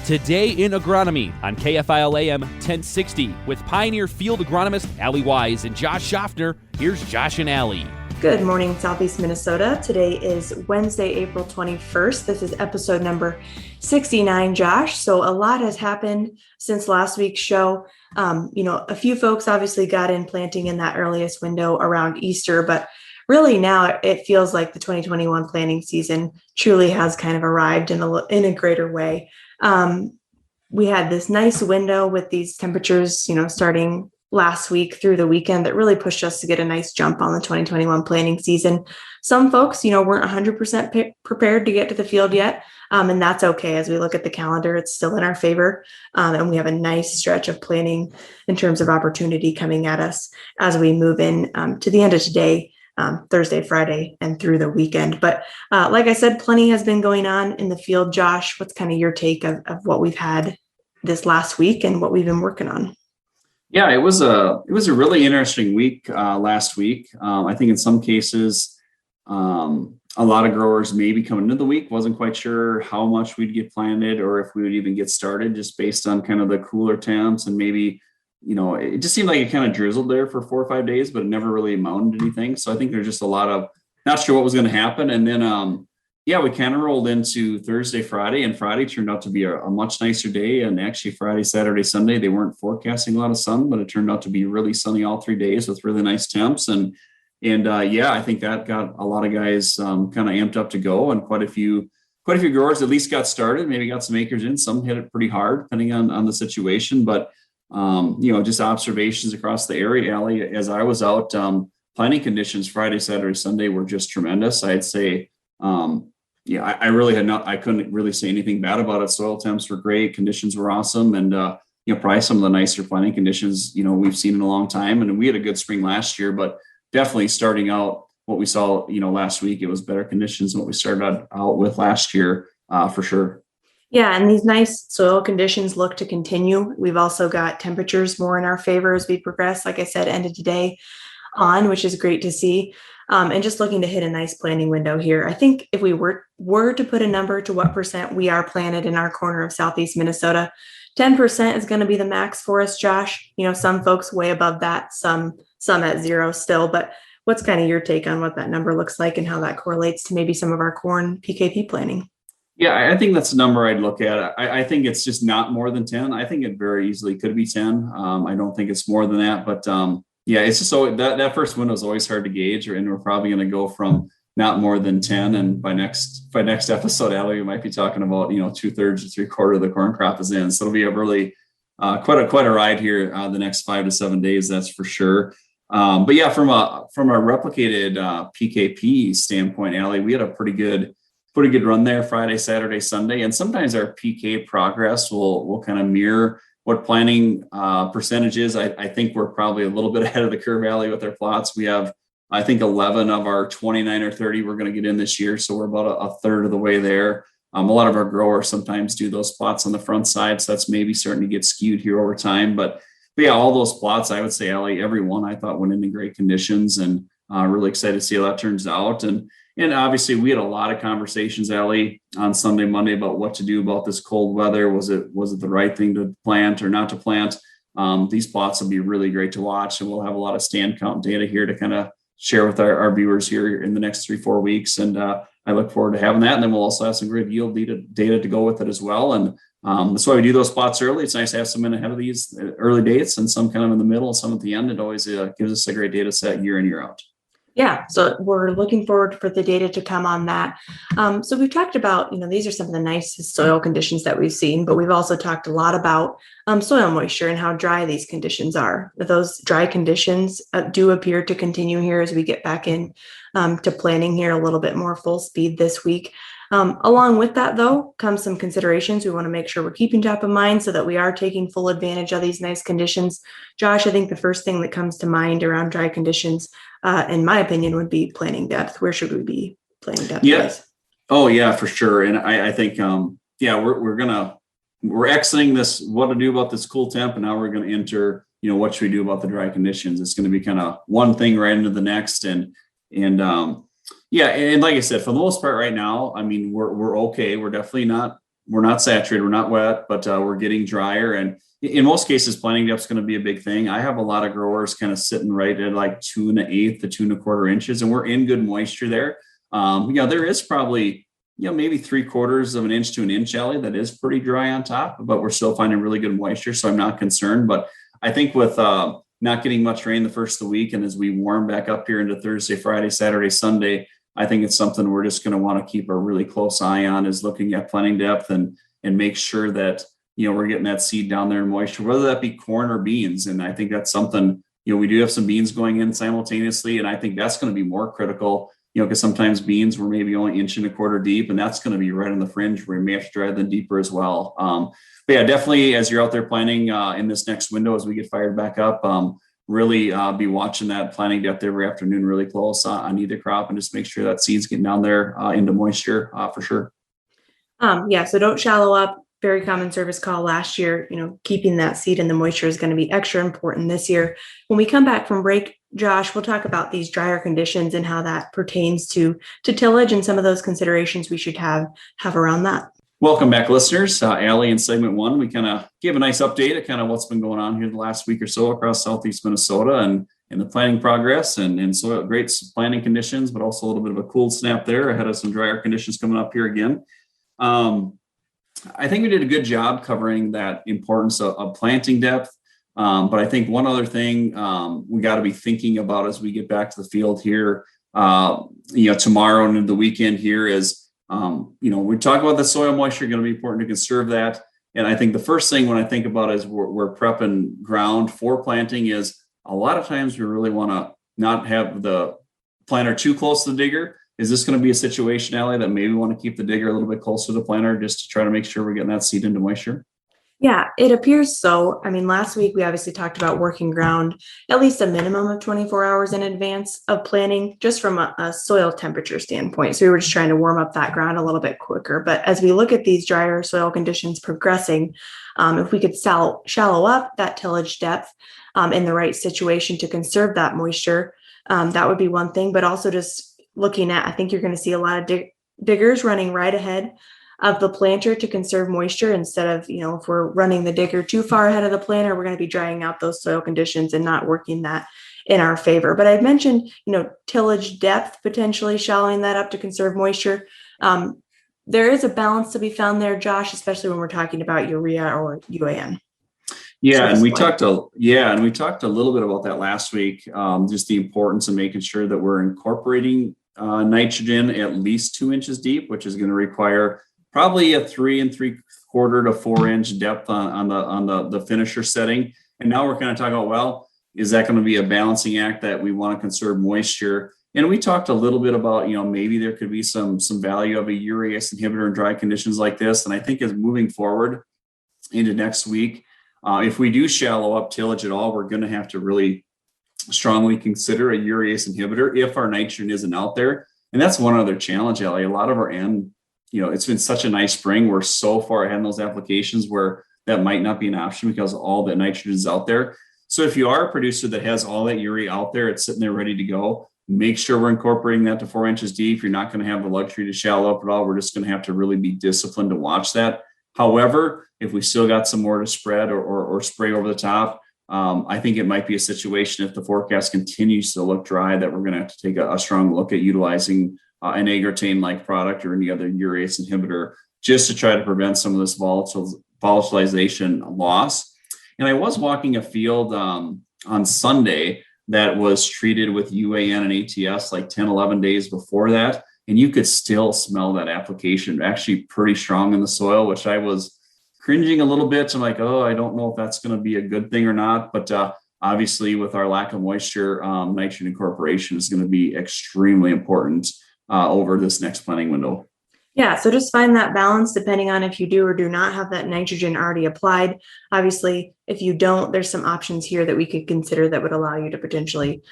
Today in Agronomy on KFIL AM 1060 with Pioneer Field Agronomist Allie Wise and Josh Schaffner. Here's Josh and Allie. Good morning, Southeast Minnesota. Today is Wednesday, April 21st. This is episode number 69, Josh. So a lot has happened since last week's show. A few folks obviously got in planting in that earliest window around Easter, but really now it feels like the 2021 planting season truly has kind of arrived in a greater way. We had this nice window with these temperatures, starting last week through the weekend that really pushed us to get a nice jump on the 2021 planting season. Some folks, weren't 100% prepared to get to the field yet. And that's okay. As we look at the calendar, it's still in our favor. And we have a nice stretch of planting in terms of opportunity coming at us as we move in to the end of today, Thursday, Friday, and through the weekend. But like I said, plenty has been going on in the field. Josh, what's kind of your take of what we've had this last week and what we've been working on? Yeah, it was a really interesting week last week. I think in some cases, a lot of growers maybe coming into the week wasn't quite sure how much we'd get planted or if we would even get started, just based on kind of the cooler temps, and maybe it just seemed like it kind of drizzled there for 4 or 5 days, but it never really amounted to anything. So I think there's just a lot of not sure what was going to happen, and then we kind of rolled into Thursday, Friday, and Friday turned out to be a much nicer day. And actually Friday, Saturday, Sunday, they weren't forecasting a lot of sun, but it turned out to be really sunny all 3 days with really nice temps. And I think that got a lot of guys kind of amped up to go, and quite a few growers at least got started, maybe got some acres in. Some hit it pretty hard depending on the situation, but just observations across the area, Allie, as I was out, planting conditions Friday, Saturday, Sunday were just tremendous. I'd say, I couldn't really say anything bad about it. Soil temps were great. Conditions were awesome. And, probably some of the nicer planting conditions, we've seen in a long time. And we had a good spring last year, but definitely starting out what we saw, last week, it was better conditions than what we started out with last year, for sure. Yeah, and these nice soil conditions look to continue. We've also got temperatures more in our favor as we progress, like I said, end of today on, which is great to see. And just looking to hit a nice planting window here. I think if we were to put a number to what percent we are planted in our corner of Southeast Minnesota, 10% is going to be the max for us, Josh. Some folks way above that, some at zero still. But what's kind of your take on what that number looks like and how that correlates to maybe some of our corn PKP planting? Yeah, I think that's the number I'd look at. I think it's just not more than 10. I think it very easily could be 10. I don't think it's more than that, but it's just so that first window is always hard to gauge, and we're probably going to go from not more than 10. And by next episode, Allie, we might be talking about 2/3 to 3/4 of the corn crop is in. So it'll be a really quite a ride here the next 5 to 7 days, that's for sure. But yeah, from a replicated PKP standpoint, Allie, we had a pretty good run there Friday, Saturday, Sunday, and sometimes our PK progress will kind of mirror what planting percentage is. I think we're probably a little bit ahead of the curve, Allie, with our plots. We have, I think, 11 of our 29 or 30 we're going to get in this year. So we're about a third of the way there. A lot of our growers sometimes do those plots on the front side. So that's maybe starting to get skewed here over time. But yeah, all those plots, I would say, Allie, every one I thought went into great conditions, and really excited to see how that turns out. And obviously we had a lot of conversations, Allie, on Sunday, Monday about what to do about this cold weather. Was it the right thing to plant or not to plant? These plots will be really great to watch, and we'll have a lot of stand count data here to kind of share with our viewers here in the next 3-4 weeks. And I look forward to having that. And then we'll also have some great yield data to go with it as well. And that's why we do those plots early. It's nice to have some in ahead of these early dates and some kind of in the middle and some at the end. It always gives us a great data set year in, year out. Yeah, so we're looking forward for the data to come on that. So we've talked about, these are some of the nicest soil conditions that we've seen, but we've also talked a lot about soil moisture and how dry these conditions are. Those dry conditions do appear to continue here as we get back in to planting here a little bit more full speed this week. Along with that, though, comes some considerations we want to make sure we're keeping top of mind so that we are taking full advantage of these nice conditions. Josh, I think the first thing that comes to mind around dry conditions, in my opinion, would be planting depth. Where should we be planting depth? Yes. Oh, yeah, for sure. And I think, we're exiting this, what to do about this cool temp, and now we're going to enter, what should we do about the dry conditions? It's going to be kind of one thing right into the next. And like I said, for the most part right now, I mean, we're okay. We're definitely not we're not saturated, we're not wet, but we're getting drier. And in most cases, planting depth is going to be a big thing. I have a lot of growers kind of sitting right at like 2 1/8 to 2 1/4 inches, and we're in good moisture there. There is probably, maybe 3/4 of an inch to an inch, Allie, that is pretty dry on top, but we're still finding really good moisture. So I'm not concerned. But I think with not getting much rain the first of the week, and as we warm back up here into Thursday, Friday, Saturday, Sunday, I think it's something we're just going to want to keep a really close eye on, is looking at planting depth and make sure that, we're getting that seed down there in moisture, whether that be corn or beans. And I think that's something, we do have some beans going in simultaneously. And I think that's going to be more critical, because sometimes beans were maybe only 1 1/4 deep, and that's going to be right on the fringe where you may have to dry them deeper as well. But yeah, definitely as you're out there planting in this next window, as we get fired back up, really be watching that planting depth every afternoon, really close on either crop, and just make sure that seed's getting down there into moisture for sure. So don't shallow up. Very common service call last year. Keeping that seed in the moisture is going to be extra important this year. When we come back from break, Josh, we'll talk about these drier conditions and how that pertains to tillage and some of those considerations we should have around that. Welcome back, listeners. Allie, in segment 1, we kind of gave a nice update of kind of what's been going on here the last week or so across southeast Minnesota and in the planting progress and soil great planting conditions, but also a little bit of a cool snap there ahead of some drier conditions coming up here again. I think we did a good job covering that importance of planting depth. But I think one other thing we got to be thinking about as we get back to the field here, tomorrow and into the weekend here is, we talk about the soil moisture, going to be important to conserve that. And I think the first thing when I think about is we're prepping ground for planting is a lot of times we really want to not have the planter too close to the digger. Is this going to be a situation, Allie, that maybe we want to keep the digger a little bit closer to the planter just to try to make sure we're getting that seed into moisture? Yeah, it appears so. Last week we obviously talked about working ground at least a minimum of 24 hours in advance of planting, just from a soil temperature standpoint. So we were just trying to warm up that ground a little bit quicker. But as we look at these drier soil conditions progressing, if we could shallow up that tillage depth in the right situation to conserve that moisture, that would be one thing. But also just looking at, I think you're going to see a lot of diggers running right ahead of the planter to conserve moisture instead of, if we're running the digger too far ahead of the planter, we're going to be drying out those soil conditions and not working that in our favor. But I've mentioned, tillage depth, potentially shallowing that up to conserve moisture. There is a balance to be found there, Josh, especially when we're talking about urea or UAN. Yeah, and we talked a little bit about that last week. Just the importance of making sure that we're incorporating nitrogen at least 2 inches deep, which is going to require probably a 3 3/4 to 4 inch depth on the finisher setting. And now we're kind of talking about, well, is that going to be a balancing act that we want to conserve moisture? And we talked a little bit about, maybe there could be some value of a urease inhibitor in dry conditions like this. And I think as moving forward into next week, if we do shallow up tillage at all, we're going to have to really strongly consider a urease inhibitor if our nitrogen isn't out there. And that's one other challenge, Ellie. A lot of our it's been such a nice spring. We're so far ahead in those applications where that might not be an option because all the nitrogen is out there. So if you are a producer that has all that urea out there, it's sitting there ready to go, make sure we're incorporating that to 4 inches deep. You're not going to have the luxury to shallow up at all. We're just going to have to really be disciplined to watch that. However, if we still got some more to spread or spray over the top, I think it might be a situation if the forecast continues to look dry that we're going to have to take a strong look at utilizing an agrotane-like product or any other urease inhibitor just to try to prevent some of this volatilization loss. And I was walking a field on Sunday that was treated with UAN and ATS like 10, 11 days before that. And you could still smell that application actually pretty strong in the soil, which I was cringing a little bit. I'm like, I don't know if that's going to be a good thing or not. But obviously, with our lack of moisture, nitrogen incorporation is going to be extremely important over this next planting window. Yeah, so just find that balance depending on if you do or do not have that nitrogen already applied. Obviously, if you don't, there's some options here that we could consider that would allow you to potentially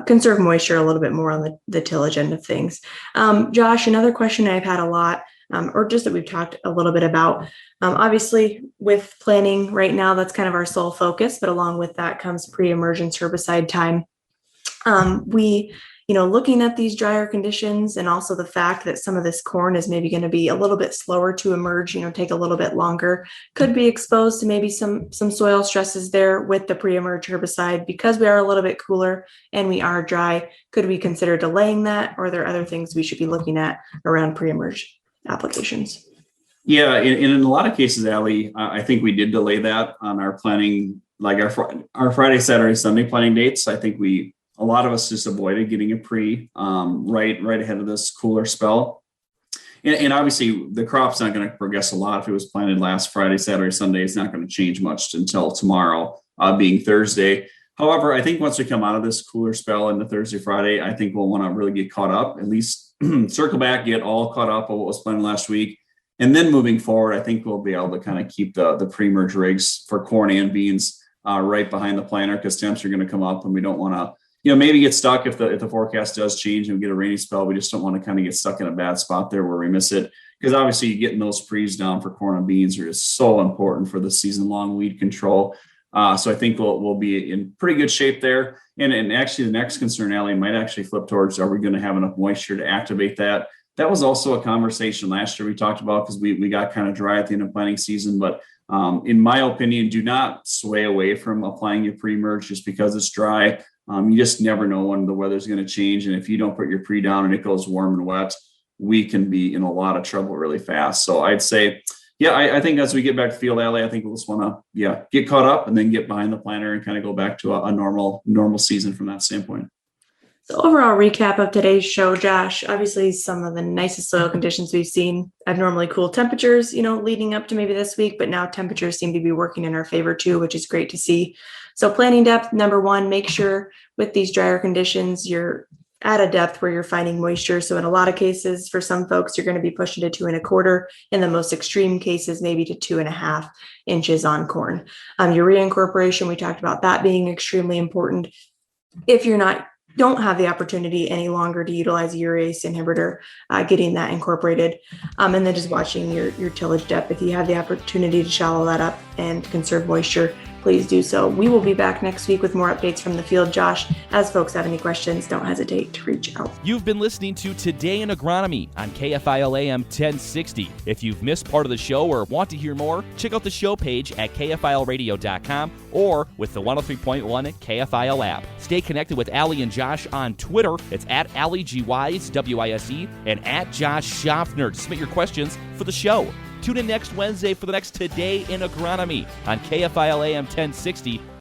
conserve moisture a little bit more on the tillage end of things. Josh, another question I've had a lot, or just that we've talked a little bit about, obviously with planning right now, that's kind of our sole focus, but along with that comes pre-emergence herbicide time. We looking at these drier conditions and also the fact that some of this corn is maybe going to be a little bit slower to emerge, take a little bit longer, could be exposed to maybe some soil stresses there with the pre-emerge herbicide. Because we are a little bit cooler and we are dry, could we consider delaying that, or are there other things we should be looking at around pre-emerge applications? Yeah, in a lot of cases, Allie, I think we did delay that on our planning, like our Friday, Saturday, Sunday planning dates. I think a lot of us just avoided getting a pre right ahead of this cooler spell. And obviously, the crop's not going to progress a lot. If it was planted last Friday, Saturday, Sunday, it's not going to change much until tomorrow, being Thursday. However, I think once we come out of this cooler spell into Thursday, Friday, I think we'll want to really get caught up, at least circle back, get all caught up on what was planted last week. And then moving forward, I think we'll be able to kind of keep the pre-merge rigs for corn and beans right behind the planter, because temps are going to come up and we don't want to, maybe get stuck if the forecast does change and we get a rainy spell. We just don't want to kind of get stuck in a bad spot there where we miss it. Because obviously getting those pre's down for corn and beans are just so important for the season-long weed control. So I think we'll be in pretty good shape there. And actually the next concern, Allie, might actually flip towards, are we going to have enough moisture to activate that? That was also a conversation last year we talked about, because we got kind of dry at the end of planting season. But in my opinion, do not sway away from applying your pre-merge just because it's dry. You just never know when the weather's going to change. And if you don't put your pre down and it goes warm and wet, we can be in a lot of trouble really fast. So I'd say, I think as we get back to field, Allie, I think we'll just want to, get caught up and then get behind the planter and kind of go back to a normal season from that standpoint. So overall recap of today's show, Josh, obviously some of the nicest soil conditions we've seen, abnormally cool temperatures, leading up to maybe this week, but now temperatures seem to be working in our favor too, which is great to see. So planting depth, number one, make sure with these drier conditions, you're at a depth where you're finding moisture. So in a lot of cases, for some folks, you're going to be pushing to 2 1/4. In the most extreme cases, maybe to 2.5 inches on corn. Urea incorporation, we talked about that being extremely important. If you're don't have the opportunity any longer to utilize a urease inhibitor, getting that incorporated. And then just watching your tillage depth. If you have the opportunity to shallow that up and conserve moisture, please do so. We will be back next week with more updates from the field. Josh, as folks have any questions, don't hesitate to reach out. You've been listening to Today in Agronomy on KFIL AM 1060. If you've missed part of the show or want to hear more, check out the show page at kfilradio.com or with the 103.1 KFIL app. Stay connected with Allie and Josh on Twitter. It's at AllieGWise, WISE, and at Josh Schaffner to submit your questions for the show. Tune in next Wednesday for the next Today in Agronomy on KFIL AM 1060